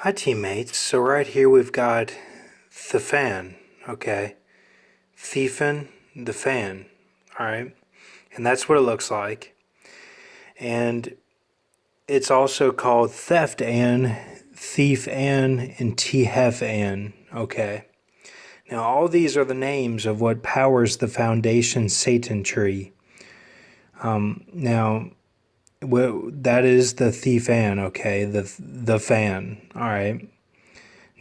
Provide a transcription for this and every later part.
Hi, teammates. So right here we've got the fan, okay? Thiefin the fan, all right? And that's what it looks like. And it's also called theft an, thief an, and tehef an, okay? Now all these are the names of what powers the foundation Satan tree. Now that is the thief an, okay? The fan, all right?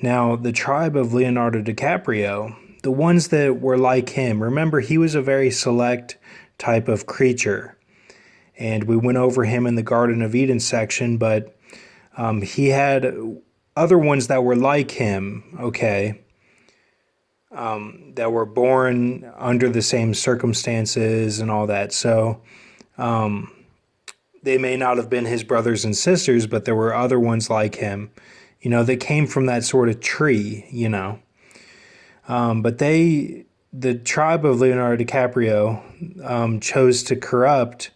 Now, the tribe of Leonardo DiCaprio, the ones that were like him, remember he was a very select type of creature. And we went over him in the Garden of Eden section, but he had other ones that were like him, okay, that were born under the same circumstances and all that. So they may not have been his brothers and sisters, but there were other ones like him, that came from that sort of tree. But the tribe of Leonardo DiCaprio chose to corrupt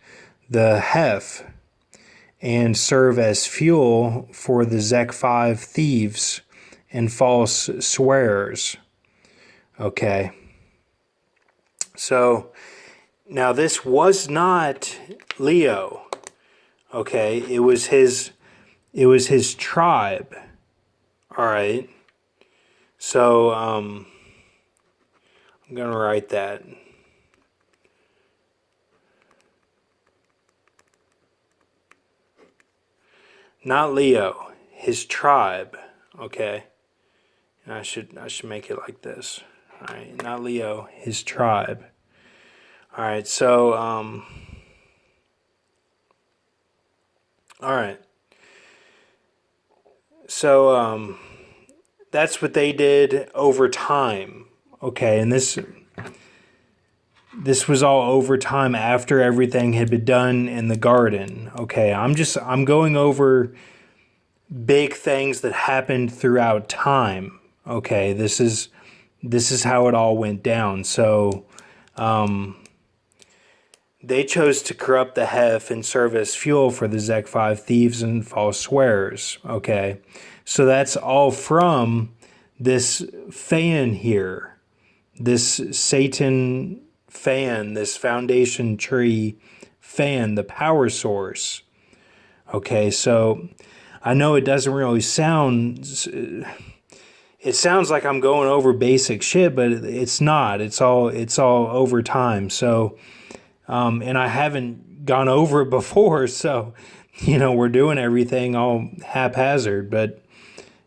the Hef and serve as fuel for the Zek 5 thieves and false swearers. Okay. So now this was not Leo. Okay, it was his tribe. All right. So I'm going to write that. Not Leo, his tribe. Okay. And I should make it like this. All right, not Leo, his tribe. All right. So all right. So that's what they did over time. Okay, and this was all over time after everything had been done in the garden. Okay, I'm going over big things that happened throughout time. Okay, this is how it all went down. So they chose to corrupt the Hef and serve as fuel for the Zek 5 thieves and false swearers. Okay, so that's all from this fan here, this Satan fan, this foundation tree fan, the power source. Okay, so I know it doesn't really sound, it sounds like I'm going over basic shit, but it's not. It's all over time. So, and I haven't gone over it before, so, we're doing everything all haphazard, but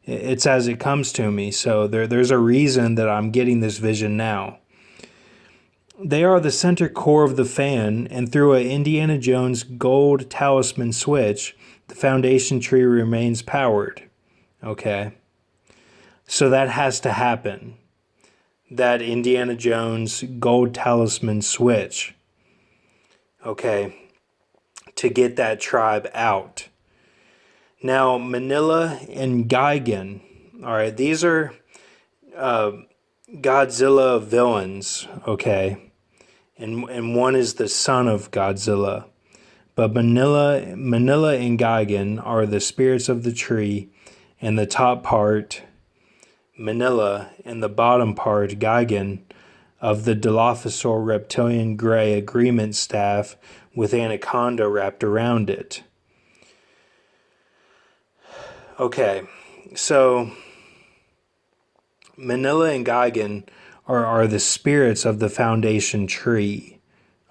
it's as it comes to me. So there's a reason that I'm getting this vision now. They are the center core of the fan, and through a Indiana Jones gold talisman switch, the foundation tree remains powered. Okay? So that has to happen. That Indiana Jones gold talisman switch. Okay? To get that tribe out. Now, Manila and Gigan, all right, these are Godzilla villains, okay? And one is the son of Godzilla. But Manila and Gigan are the spirits of the tree, and the top part, Manila, and the bottom part, Gigan, of the Dilophosaur reptilian gray agreement staff with anaconda wrapped around it. Okay, so Manila and Gigan are the spirits of the foundation tree,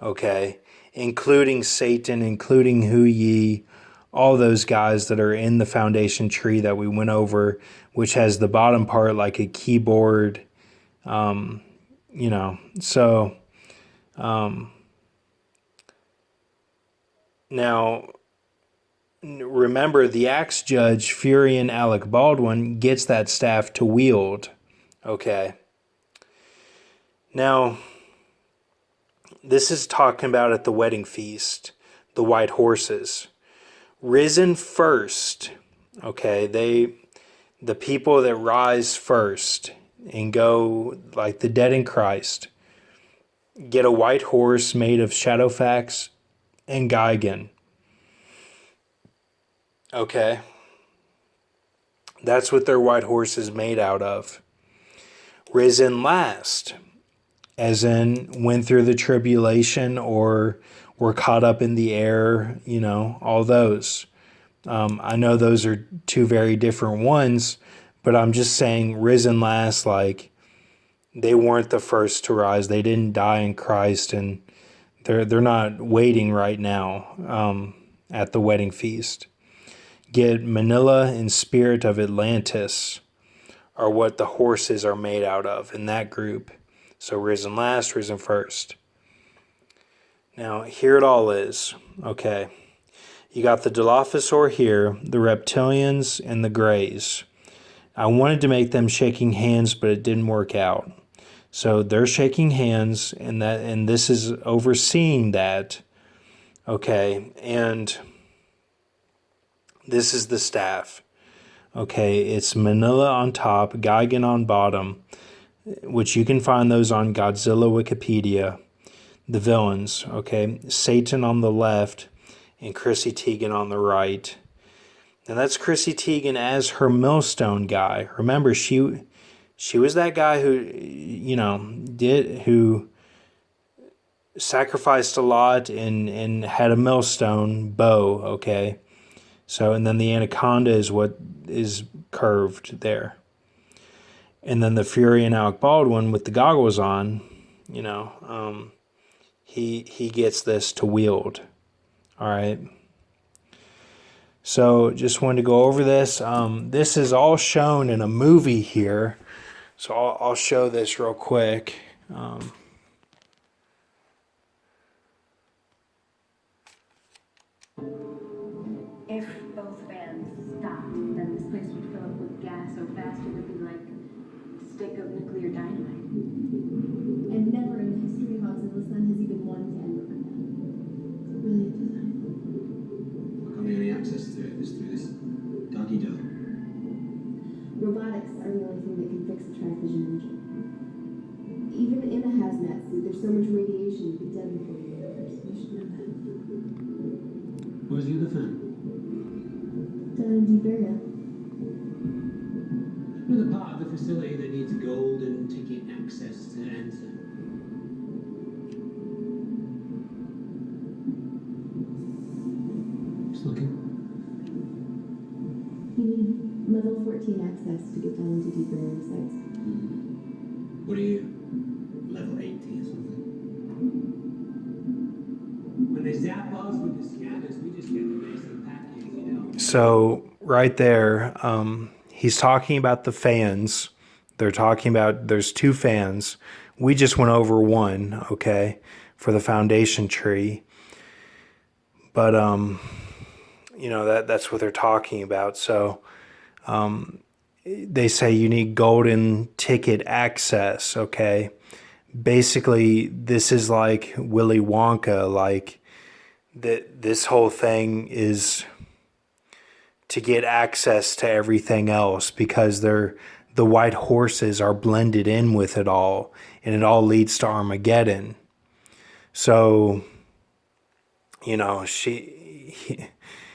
okay? Including Satan, including Hu Yi, all those guys that are in the foundation tree that we went over, which has the bottom part like a keyboard, So, now, remember, the axe judge, Furion Alec Baldwin, gets that staff to wield. Okay. Now, this is talking about at the wedding feast, the white horses. Risen first. Okay, the people that rise first and go like the dead in Christ, get a white horse made of Shadowfax and Gigan. Okay. That's what their white horse is made out of. Risen last, as in went through the tribulation or were caught up in the air, all those. I know those are two very different ones, but I'm just saying risen last, like they weren't the first to rise. They didn't die in Christ, and they're not waiting right now at the wedding feast. Get Manila and Spirit of Atlantis are what the horses are made out of in that group. So risen last, risen first. Now, here it all is. Okay. You got the Dilophosaur here, the reptilians, and the grays. I wanted to make them shaking hands, but it didn't work out. So they're shaking hands, and this is overseeing that. Okay, and this is the staff. Okay, it's Manila on top, Gigan on bottom, which you can find those on Godzilla Wikipedia. The villains, okay, Satan on the left and Chrissy Teigen on the right. And that's Chrissy Teigen as her millstone guy. Remember, she was that guy who sacrificed a lot and had a millstone bow, okay? So, and then the anaconda is what is curved there. And then the Fury and Alec Baldwin with the goggles on, he gets this to wield. All right. So just wanted to go over this. This is all shown in a movie here. So I'll show this real quick. If both bands stopped, then this place would fill up with gas so fast it would be like a stick of nuclear dynamite. And never in the history of Godzilla Sun has he been one to end over that. Brilliant design. How come the only access to it is through this doggy dog? Robotics are the only thing that can fix a tri-fission engine. Even in a hazmat suit, there's so much radiation you could dead before you get there. You should know that. Where's the other fan? Down in deep area. Another part of the facility that needs golden ticket access to enter. Just looking. You need level 14 access to get down into deep area sites. What are you? Level 80 or something? When they zap us with the scanners, we just get the basic package, So right there, he's talking about the fans. They're talking about there's two fans. We just went over one, okay, for the foundation tree. But that's what they're talking about. So they say you need golden ticket access, okay? Basically, this is like Willy Wonka, like this whole thing is to get access to everything else because the white horses are blended in with it all, and it all leads to Armageddon. So,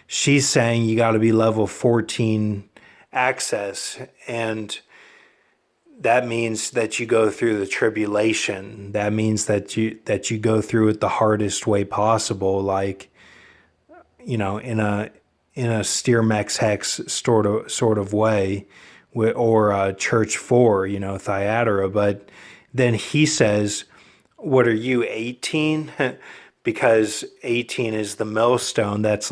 she's saying you got to be level 14 access, and that means that you go through the tribulation. That means that you go through it the hardest way possible, like in a Steermex Hex sort of way, or Church 4, Thyatira. But then he says, "What are you, 18?" Because 18 is the millstone. That's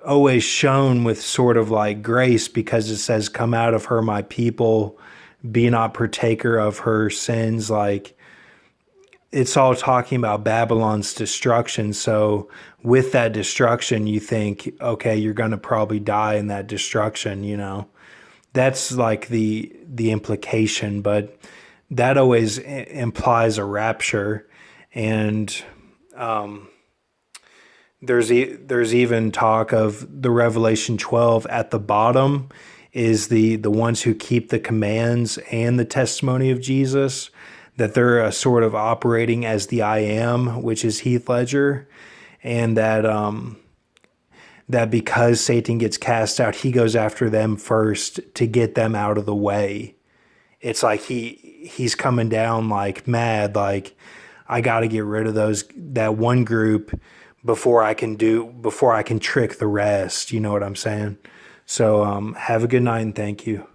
always shown with sort of like grace, because it says, "Come out of her, my people, be not partaker of her sins." Like, it's all talking about Babylon's destruction. So with that destruction, you think, okay, you're going to probably die in that destruction, That's like the implication, but that always implies a rapture. And there's even talk of the Revelation 12 at the bottom is the ones who keep the commands and the testimony of Jesus, that they're sort of operating as the I Am, which is Heath Ledger, and that that because Satan gets cast out, he goes after them first to get them out of the way. It's like he's coming down like mad, like I got to get rid of that one group before I can trick the rest. You know what I'm saying? So have a good night and thank you.